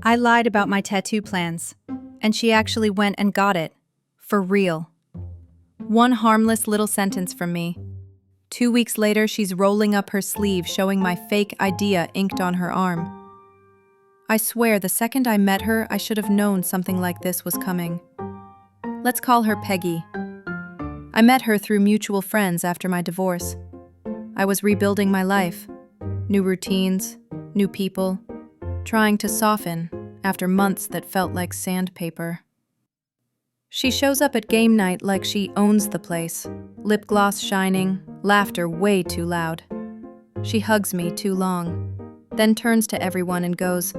I lied about my tattoo plans, and she actually went and got it. For real. One harmless little sentence from me. 2 weeks later, she's rolling up her sleeve, showing my fake idea inked on her arm. I swear, the second I met her, I should have known something like this was coming. Let's call her Peggy. I met her through mutual friends after my divorce. I was rebuilding my life. New routines, new people, trying to soften after months that felt like sandpaper. She shows up at game night like she owns the place, lip gloss shining, laughter way too loud. She hugs me too long, then turns to everyone and goes,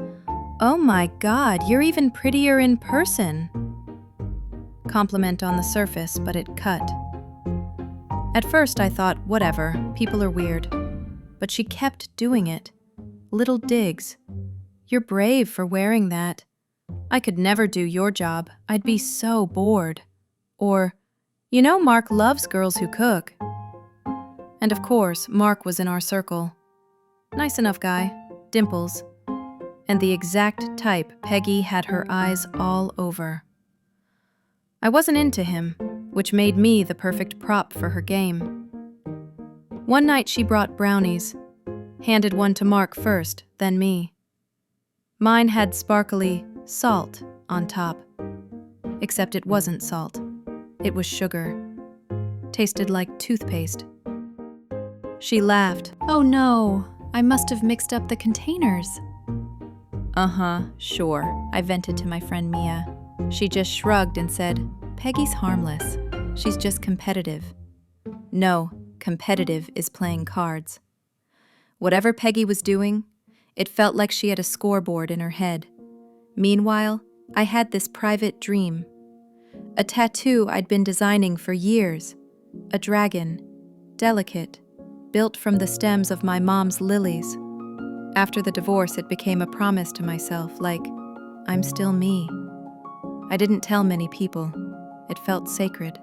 "Oh my God, you're even prettier in person." Compliment on the surface, but it cut. At first I thought, whatever, people are weird. But she kept doing it. Little digs. "You're brave for wearing that. I could never do your job. I'd be so bored." Or, "You know Mark loves girls who cook." And of course, Mark was in our circle. Nice enough guy, dimples, and the exact type Peggy had her eyes all over. I wasn't into him, which made me the perfect prop for her game. One night she brought brownies, handed one to Mark first, then me. Mine had sparkly salt on top, except it wasn't salt. It was sugar. Tasted like toothpaste. She laughed. "Oh no, I must have mixed up the containers." Sure, I vented to my friend Mia. She just shrugged and said, "Peggy's harmless. She's just competitive." No, competitive is playing cards. Whatever Peggy was doing, it felt like she had a scoreboard in her head. Meanwhile, I had this private dream. A tattoo I'd been designing for years. A dragon, delicate, built from the stems of my mom's lilies. After the divorce, it became a promise to myself, like, I'm still me. I didn't tell many people. It felt sacred.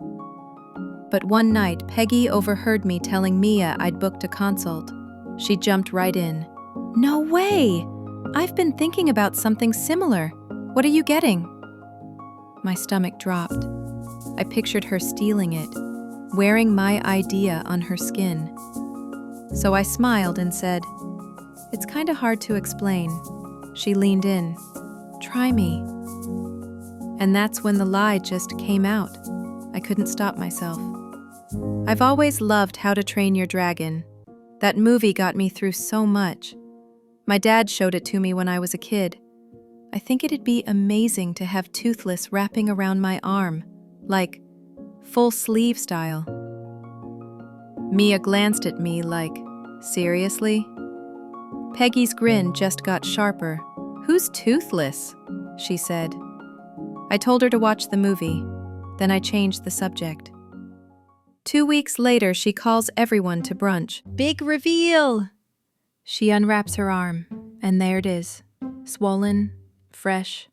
But one night, Peggy overheard me telling Mia I'd booked a consult. She jumped right in. "No way! I've been thinking about something similar. What are you getting?" My stomach dropped. I pictured her stealing it, wearing my idea on her skin. So I smiled and said, "It's kinda hard to explain." She leaned in. "Try me." And that's when the lie just came out. I couldn't stop myself. I've always loved How to Train Your Dragon. That movie got me through so much. My dad showed it to me when I was a kid. I think it'd be amazing to have Toothless wrapping around my arm, like full sleeve style. Mia glanced at me like, seriously? Peggy's grin just got sharper. "Who's Toothless?" she said. I told her to watch the movie. Then I changed the subject. 2 weeks later, she calls everyone to brunch. Big reveal! She unwraps her arm, and there it is. Swollen, fresh,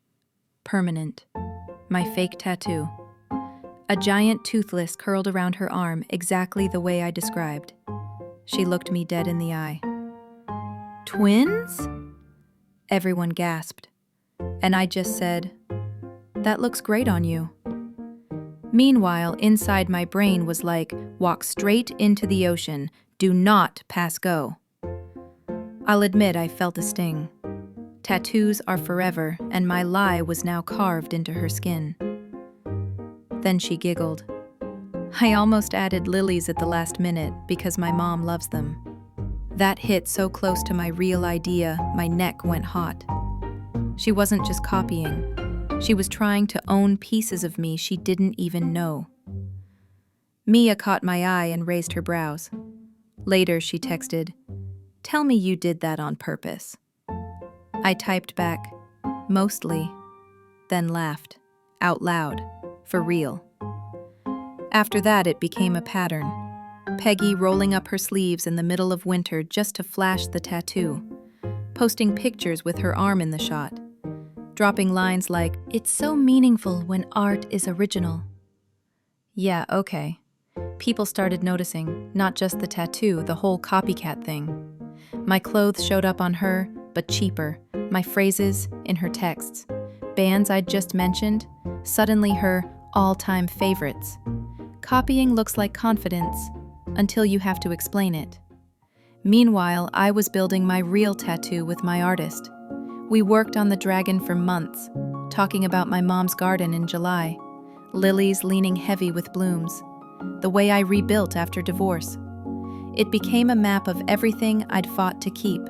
permanent. My fake tattoo. A giant Toothless curled around her arm exactly the way I described. She looked me dead in the eye. "Twins?" Everyone gasped. And I just said, "That looks great on you." Meanwhile, inside my brain was like, walk straight into the ocean. Do not pass go. I'll admit I felt a sting. Tattoos are forever, and my lie was now carved into her skin. Then she giggled. I almost added lilies at the last minute because my mom loves them. That hit so close to my real idea, my neck went hot. She wasn't just copying. She was trying to own pieces of me she didn't even know. Mia caught my eye and raised her brows. Later, she texted, "Tell me you did that on purpose." I typed back, "Mostly," then laughed, out loud, for real. After that, it became a pattern. Peggy rolling up her sleeves in the middle of winter just to flash the tattoo, posting pictures with her arm in the shot, dropping lines like, "It's so meaningful when art is original." Yeah, okay. People started noticing, not just the tattoo, the whole copycat thing. My clothes showed up on her, but cheaper, my phrases in her texts, bands I'd just mentioned, suddenly her all-time favorites. Copying looks like confidence until you have to explain it. Meanwhile, I was building my real tattoo with my artist. We worked on the dragon for months, talking about my mom's garden in July, lilies leaning heavy with blooms, the way I rebuilt after divorce. It became a map of everything I'd fought to keep,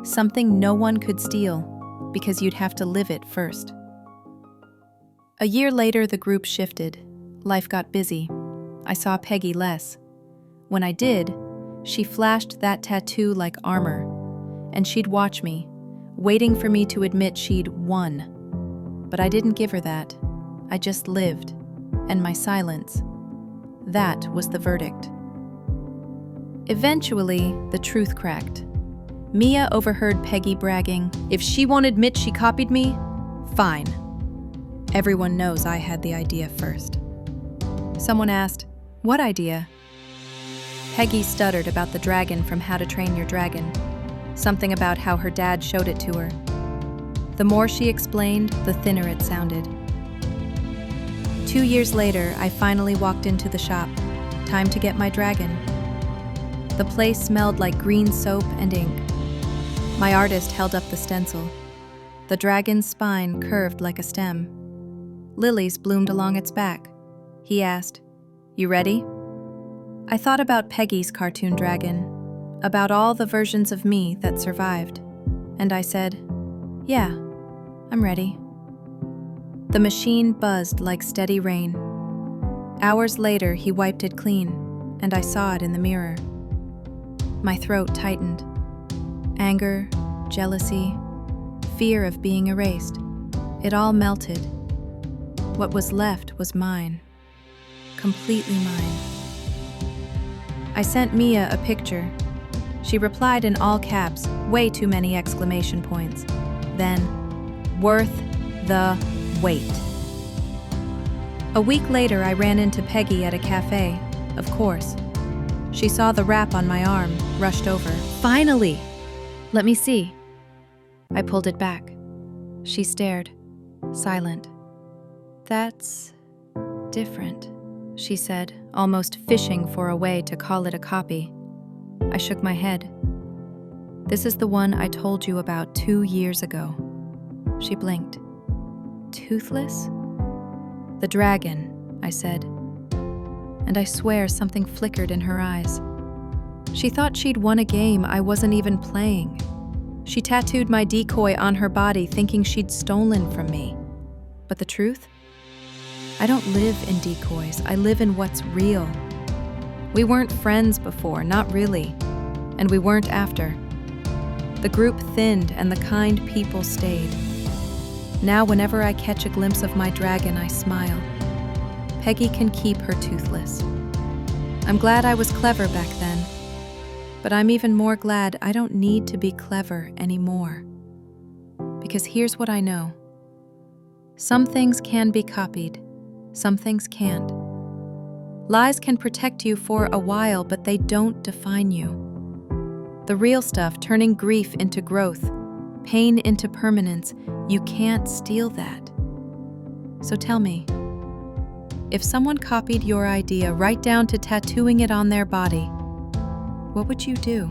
something no one could steal because you'd have to live it first. A year later, the group shifted. Life got busy. I saw Peggy less. When I did, she flashed that tattoo like armor, and she'd watch me, waiting for me to admit she'd won. But I didn't give her that. I just lived, and my silence. That was the verdict. Eventually, the truth cracked. Mia overheard Peggy bragging, "If she won't admit she copied me, fine." Everyone knows I had the idea first. Someone asked, "What idea?" Peggy stuttered about the dragon from How to Train Your Dragon, something about how her dad showed it to her. The more she explained, the thinner it sounded. 2 years later, I finally walked into the shop. Time to get my dragon. The place smelled like green soap and ink. My artist held up the stencil. The dragon's spine curved like a stem. Lilies bloomed along its back. He asked, "You ready?" I thought about Peggy's cartoon dragon, about all the versions of me that survived, and I said, "Yeah, I'm ready." The machine buzzed like steady rain. Hours later, he wiped it clean, and I saw it in the mirror. My throat tightened. Anger, jealousy, fear of being erased. It all melted. What was left was mine. Completely mine. I sent Mia a picture. She replied in all caps, way too many exclamation points. Then, "Worth the wait." A week later, I ran into Peggy at a cafe, of course. She saw the wrap on my arm, rushed over. "Finally! Let me see." I pulled it back. She stared, silent. "That's different," she said, almost fishing for a way to call it a copy. I shook my head. "This is the one I told you about 2 years ago." She blinked. "Toothless?" "The dragon," I said. And I swear something flickered in her eyes. She thought she'd won a game I wasn't even playing. She tattooed my decoy on her body thinking she'd stolen from me. But the truth? I don't live in decoys, I live in what's real. We weren't friends before, not really, and we weren't after. The group thinned and the kind people stayed. Now whenever I catch a glimpse of my dragon, I smile. Peggy can keep her toothless. I'm glad I was clever back then, but I'm even more glad I don't need to be clever anymore. Because here's what I know. Some things can be copied, some things can't. Lies can protect you for a while, but they don't define you. The real stuff, turning grief into growth, pain into permanence, you can't steal that. So tell me, if someone copied your idea right down to tattooing it on their body, what would you do?